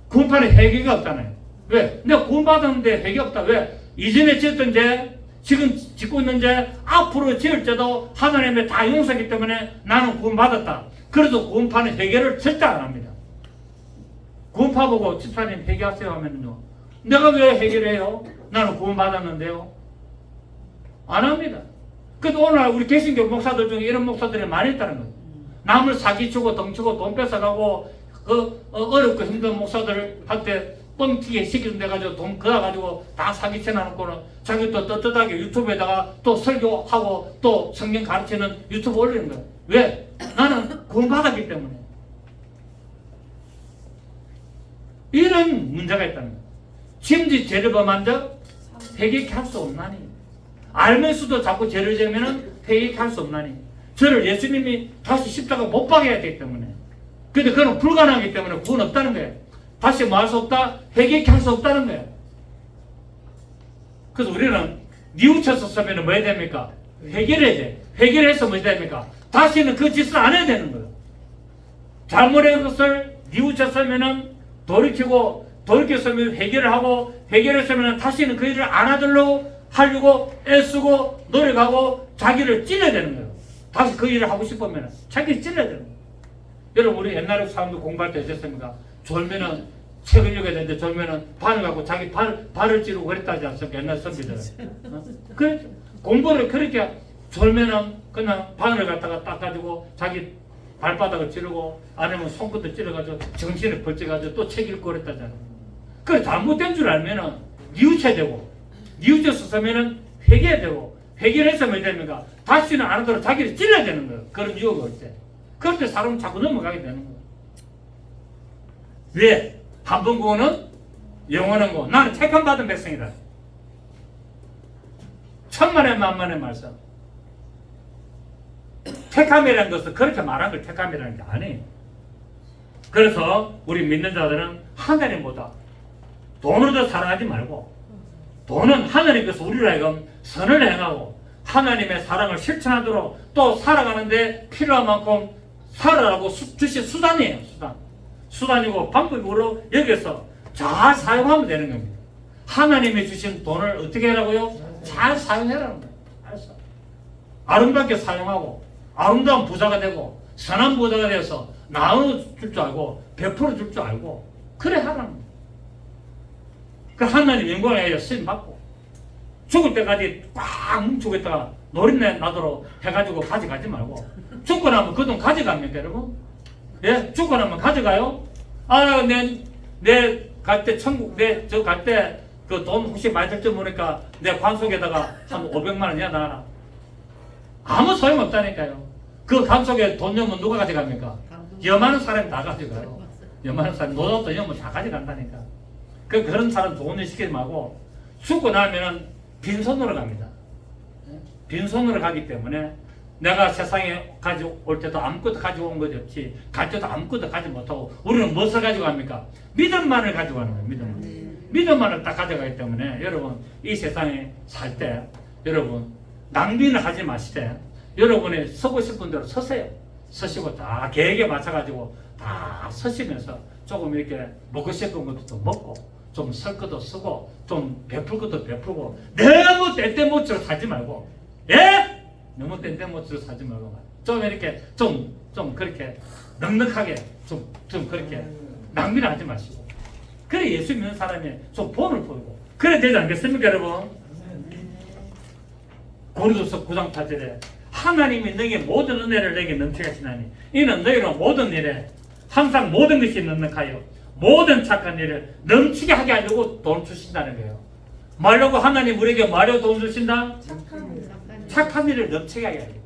구원파는 회개가 없잖아요. 왜? 내가 구원받았는데 회개 없다. 왜? 이전에 지었던 죄, 지금 짓고 있는 죄, 앞으로 지을 죄도 하나님의 다 용서하기 때문에 나는 구원받았다. 그래서 구원파는 회개를 절대 안 합니다. 구원파 보고 집사님 회개하세요 하면요. 내가 왜 회개를 해요? 나는 구원받았는데요. 안 합니다. 그래도 오늘 우리 개신교 목사들 중에 이런 목사들이 많이 있다는 거예요. 남을 사기치고 덩치고 돈 뺏어가고 어렵고 힘든 목사들한테 뻥튀기 시키는데가지고 돈 걷어가지고 다 사기쳐놔놓고는 자기 또 떳떳하게 유튜브에다가 또 설교하고 또 성경 가르치는 유튜브 올리는 거예요. 왜? 나는 구원받았기 때문에. 이런 문제가 있다는 거예요. 심지 죄를 범한 적 회개케 할 수 없나니. 알면서도 자꾸 죄를 지으면 회개케 할 수 없나니. 저를 예수님이 다시 십자가 못 박아야 되기 때문에. 근데 그건 불가능하기 때문에 구원 없다는 거예요. 다시 뭐 할 수 없다? 회개케 할 수 없다는 거예요. 그래서 우리는 뉘우쳐서 쓰면 뭐 해야 됩니까? 회개를 해야 돼. 회개를 해서 뭐 해야 됩니까? 다시는 그 짓을 안 해야 되는 거예요. 잘못한 것을 뉘우쳤으면 돌이켰으면 회개를 하고 회개를 했으면 다시는 그 일을 안 하려고 애쓰고 노력하고 자기를 찔러야 되는 거예요. 다시 그 일을 하고 싶으면 자기를 찔러야 되는 거예요. 여러분 우리 옛날에 사람들 공부할 때 어땠습니까? 졸면은 책을 읽어야 되는데 졸면은 바늘 갖고 자기 발을 찌르고 그랬다지 않습니까? 옛날 선비들은. 그 공부를 그렇게 졸면은 그냥 바늘을 갖다가 닦아가지고 자기 발바닥을 찌르고 아니면 손끝을 찌르가지고 정신을 벌쩍가지고 또 책 읽고 그랬다잖아요. 그래 잘못된 줄 알면은 뉘우쳐야 되고 뉘우쳐서 쓰면은 회개해야 되고 회개를 해서 뭐 됩니까? 다시는 안 하도록 자기를 찔러야 되는 거예요. 그런 유혹이 올 때. 그럴 때 사람은 자꾸 넘어가게 되는 거예요. 왜? 한 번 구원은 영원한 거. 나는 택함 받은 백성이다. 천만의 만만의 말씀. 택함이라는 것은 그렇게 말한 걸 택함이라는 게 아니에요. 그래서 우리 믿는 자들은 하나님보다 돈을 더 사랑하지 말고, 돈은 하나님께서 우리로 하여금 선을 행하고 하나님의 사랑을 실천하도록 또 살아가는데 필요한 만큼 살아라고 주신 수단이에요. 수단이고 방법으로 여기서 잘 사용하면 되는 겁니다. 하나님이 주신 돈을 어떻게 하라고요? 잘 사용해라는 거예요. 알았어. 아름답게 사용하고 아름다운 부자가 되고 선한 부자가 되어서 나눠줄 줄 알고 베풀어 줄 줄 알고 그래 하라는 거예요. 그 하나님 영광에 의해 쓰임 받고 죽을 때까지 꽉 뭉치고 있다가 노린내 나도록 해가지고 가져가지 말고, 죽고 나면 그 돈 가져갑니까 여러분? 예? 죽고 나면 가져가요? 아, 내 갈 때 천국, 저 갈 때 그 돈 혹시 많이 들지 모르니까 내 관속에다가 한 500만 원 내놔라. 아무 소용 없다니까요. 그 관속에 돈 넣으면 누가 가져갑니까? 여많은 사람이 다 가져가요. 여많은 사람, 노동도 넣으면 다 가져간다니까. 그런 사람 좋은 일 시키지 말고, 죽고 나면은 빈손으로 갑니다. 빈손으로 가기 때문에 내가 세상에 가져올 때도 아무것도 가지고 온 것이 없지, 갈 때도 아무것도 가지 못하고, 우리는 무엇을 가지고 갑니까? 믿음만을 가지고 가는 거예요. 믿음만을 딱 가져가기 때문에 여러분 이 세상에 살 때 여러분 낭비는 하지 마시되 여러분이 서고 싶은 대로 서세요. 서시고 다 계획에 맞춰가지고 다 서시면서 조금 이렇게 먹고 싶은 것도 먹고 좀 쓸 것도 쓰고 좀 베풀 것도 베풀고, 너무 땡땡모치로 사지 말고, 예? 너무 땡땡모치로 사지 말고 좀 이렇게 좀 그렇게 넉넉하게 좀 그렇게 낭비를 하지 마시고, 그래 예수 믿는 사람이 좀 본을 보이고 그래 되지 않겠습니까 여러분? 고린도서 9장 8절에 하나님이 너에게 모든 은혜를 내게 넘치게 하시나니 이는 너희로 모든 일에 항상 모든 것이 넉넉하여 모든 착한 일을 넘치게 하게 하려고 돈 주신다는 거예요. 말려고 하나님 우리에게 말려 돈 주신다? 착한 일을 넘치게 하게 하려고.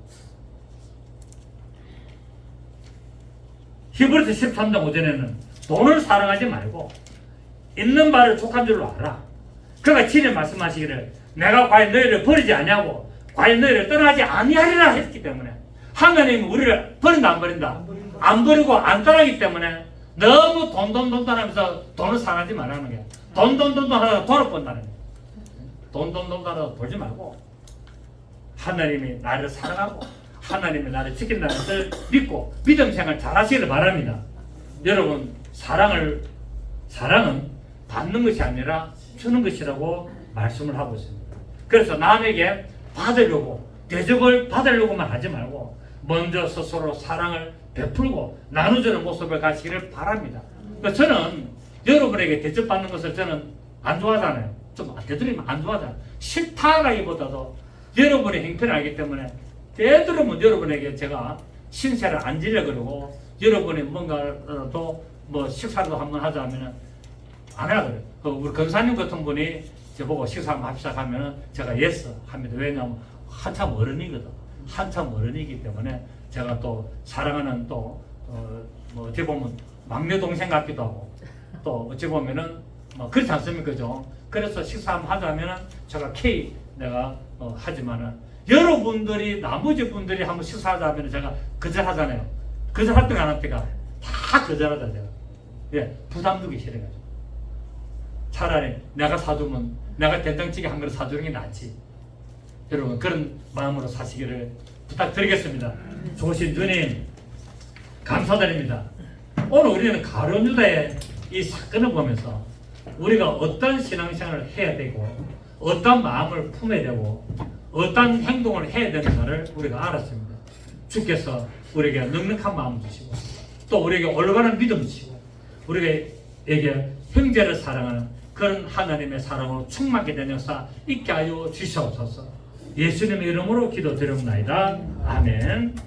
히브리서 13장 5절에는 돈을 사랑하지 말고 있는 바를 족한 줄로 알아. 그가 친히 말씀하시기를 내가 과연 너희를 버리지 아니하고 과연 너희를 떠나지 아니하리라 했기 때문에, 하나님이 우리를 버린다 안 버린다? 안 버리고 안 떠나기 때문에 너무 돈 하면서 돈을 사랑하지 말라는 거야. 돈 하다가 돈을 번다는 거야. 돈 하다가 벌지 말고 하나님이 나를 사랑하고 하나님이 나를 지킨다는 것을 믿고 믿음 생활 잘 하시기를 바랍니다. 여러분 사랑은 받는 것이 아니라 주는 것이라고 말씀을 하고 있습니다. 그래서 남에게 받으려고 대접을 받으려고만 하지 말고 먼저 스스로 사랑을 베풀고 나눠주는 모습을 가시기를 바랍니다. 그러니까 저는 여러분에게 대접받는 것을 저는 안 좋아하잖아요. 좀 되도록이면 안 좋아하잖아요. 싫다라기보다도 여러분의 행편을 알기 때문에 되도록이면 여러분에게 제가 신세를 안 지려 그러고 여러분이 뭔가라도 뭐 식사도 한번 하자면은 안 하거든요. 우리 권사님 같은 분이 저보고 식사 한번 합시다 하면은 제가 예스 합니다. 왜냐하면 한참 어른이거든. 한참 어른이기 때문에 제가 또 사랑하는 또 뭐 어찌 보면 막내 동생 같기도 하고 또 어찌 보면은 뭐 그렇지 않습니까, 그죠? 그래서 식사 한번 하자면은 제가 K 내가 하지만은 여러분들이 나머지 분들이 한번 식사하자면은 제가 거절하잖아요. 거절할 때가 안 할 때가 다 거절하다 제가. 예, 부담 주기 싫어가지고. 차라리 내가 사주면 내가 된장찌개 한 그릇 사주는 게 낫지. 여러분 그런 마음으로 사시기를 부탁드리겠습니다. 좋으신 주님 감사드립니다. 오늘 우리는 가룟 유다의 이 사건을 보면서 우리가 어떤 신앙생활을 해야 되고 어떤 마음을 품어야 되고 어떤 행동을 해야 되는가를 우리가 알았습니다. 주께서 우리에게 넉넉한 마음 주시고 또 우리에게 올바른 믿음 주시고 우리에게 형제를 사랑하는 그런 하나님의 사랑으로 충만하게 된 역사 있게 하여 주시옵소서. 예수님의 이름으로 기도드립니다. 아멘.